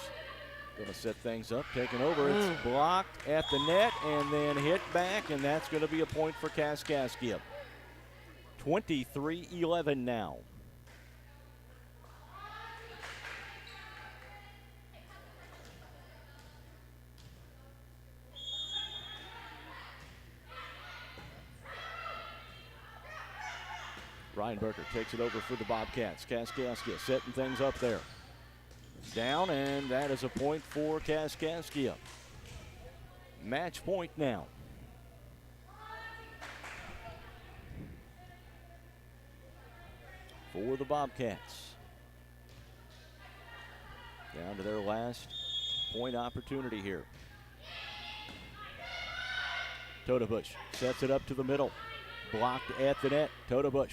going to set things up, taking over. It's blocked at the net and then hit back, and that's going to be a point for Kaskaskia. 23-11 now. Reinberger takes it over for the Bobcats. Kaskaskia setting things up there. Down, and that is a point for Kaskaskia. Match point now. For the Bobcats. Down to their last point opportunity here. Todebush sets it up to the middle. Blocked at the net. Todebush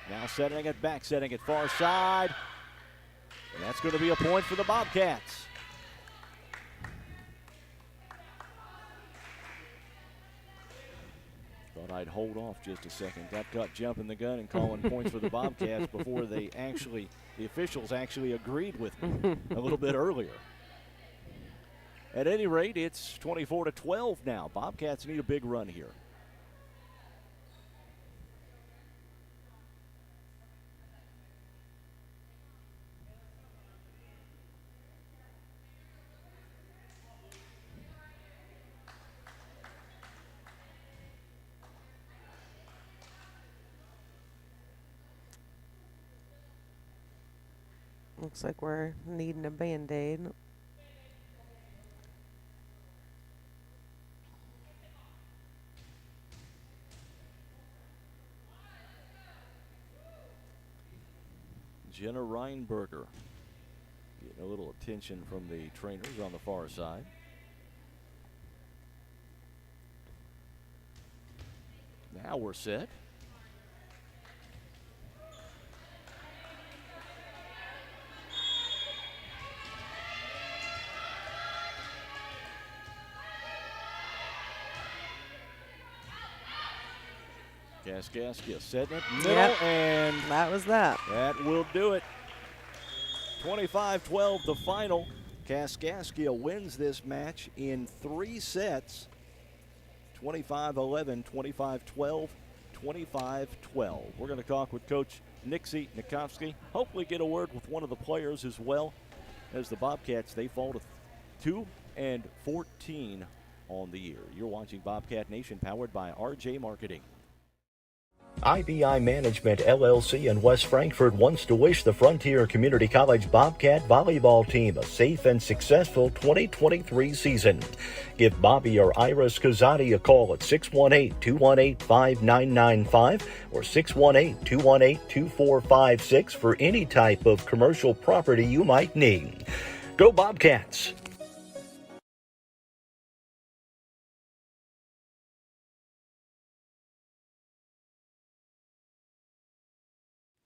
now setting it back, setting it far side. And that's going to be a point for the Bobcats. Thought I'd hold off just a second. Got caught jumping the gun and calling points for the Bobcats before the officials actually agreed with me a little bit earlier. At any rate, it's 24-12 now. Bobcats need a big run here. Looks like we're needing a Band-Aid. Jenna Reinberger getting a little attention from the trainers on the far side. Now we're set. Kaskaskia setting it middle, and that was that. That will do it. 25-12 the final. Kaskaskia wins this match in 3 sets. 25-11, 25-12, 25-12. We're going to talk with Coach Nixie Nikovsky. Hopefully get a word with one of the players as well, as the Bobcats, they fall to 2-14 on the year. You're watching Bobcat Nation, powered by RJ Marketing. IBI Management LLC in West Frankfort wants to wish the Frontier Community College Bobcat Volleyball team a safe and successful 2023 season. Give Bobby or Iris Kazadi a call at 618-218-5995 or 618-218-2456 for any type of commercial property you might need. Go Bobcats!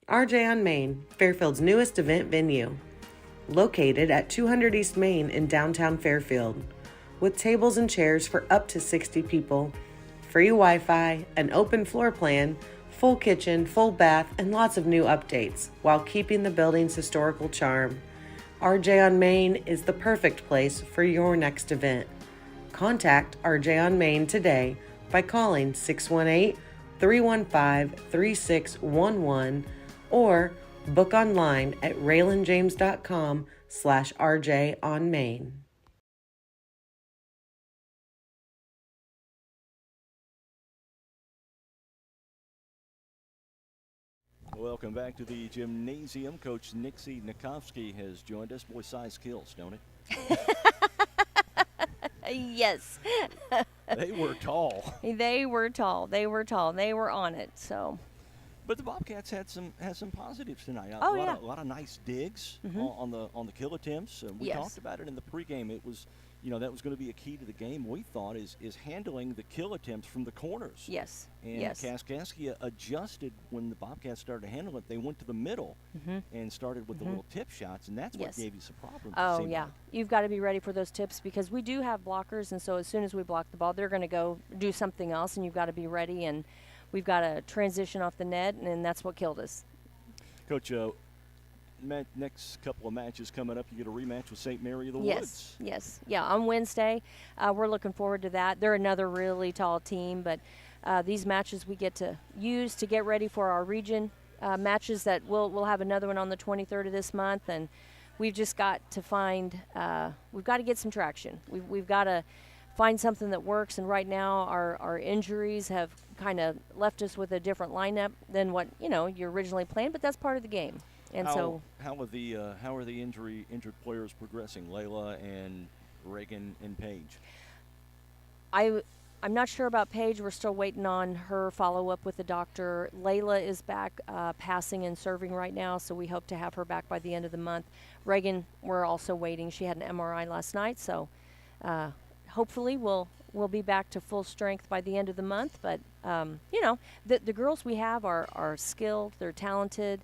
RJ on Main, Fairfield's newest event venue. Located at 200 East Main in downtown Fairfield. With tables and chairs for up to 60 people. Free Wi-Fi, an open floor plan, full kitchen, full bath, and lots of new updates, while keeping the building's historical charm. RJ on Main is the perfect place for your next event. Contact RJ on Main today by calling 618-315-3611 or book online at raylanjames.com/RJ on Main. Welcome back to the gymnasium. Coach Nixie Nikovsky has joined us. Boy, size kills, don't it? Yes. They were tall. They were tall. They were tall. They were on it. So. But the Bobcats had some positives tonight. Oh, a yeah. lot of nice digs on the kill attempts. We talked about it in the pregame. It was, that was going to be a key to the game. We thought is handling the kill attempts from the corners. Yes. And Kaskaskia adjusted when the Bobcats started to handle it. They went to the middle and started with the little tip shots, and that's what gave you some problems. Oh yeah, you've got to be ready for those tips because we do have blockers, and so as soon as we block the ball, they're going to go do something else, and you've got to be ready. And we've got to transition off the net, and that's what killed us. Coach, next couple of matches coming up, you get a rematch with St. Mary of the Yes, Woods. yes. Yeah, on Wednesday. We're looking forward to that. They're another really tall team, but these matches we get to use to get ready for our region matches that we'll have another one on the 23rd of this month, and we've just got to find, we've got to get some traction. We've got to find something that works, and right now our injuries have kind of left us with a different lineup than what you originally planned, but that's part of the game. And how are the injured players progressing, Layla and Reagan and Paige? I'm not sure about Paige. We're still waiting on her follow-up with the doctor. Layla is back passing and serving right now, so we hope to have her back by the end of the month. Reagan, we're also waiting. She had an MRI last night, so hopefully we'll be back to full strength by the end of the month. But, the girls we have are skilled. They're talented.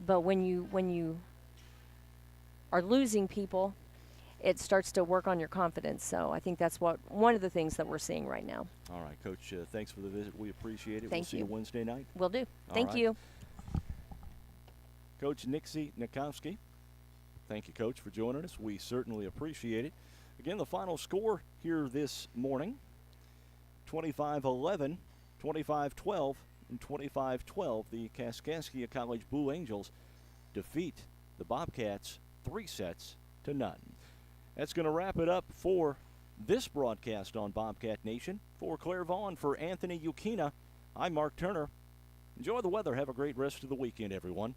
But when you are losing people, it starts to work on your confidence. So I think that's one of the things that we're seeing right now. All right, Coach, thanks for the visit. We appreciate it. Thank we'll see you Wednesday night. Will do. All Thank right. you. Coach Nixie Nikowski. Thank you, Coach, for joining us. We certainly appreciate it. Again, the final score here this morning, 25-11, 25-12, and 25-12. The Kaskaskia College Blue Angels defeat the Bobcats 3-0. That's going to wrap it up for this broadcast on Bobcat Nation. For Claire Vaughn, for Anthony Yukina, I'm Mark Turner. Enjoy the weather. Have a great rest of the weekend, everyone.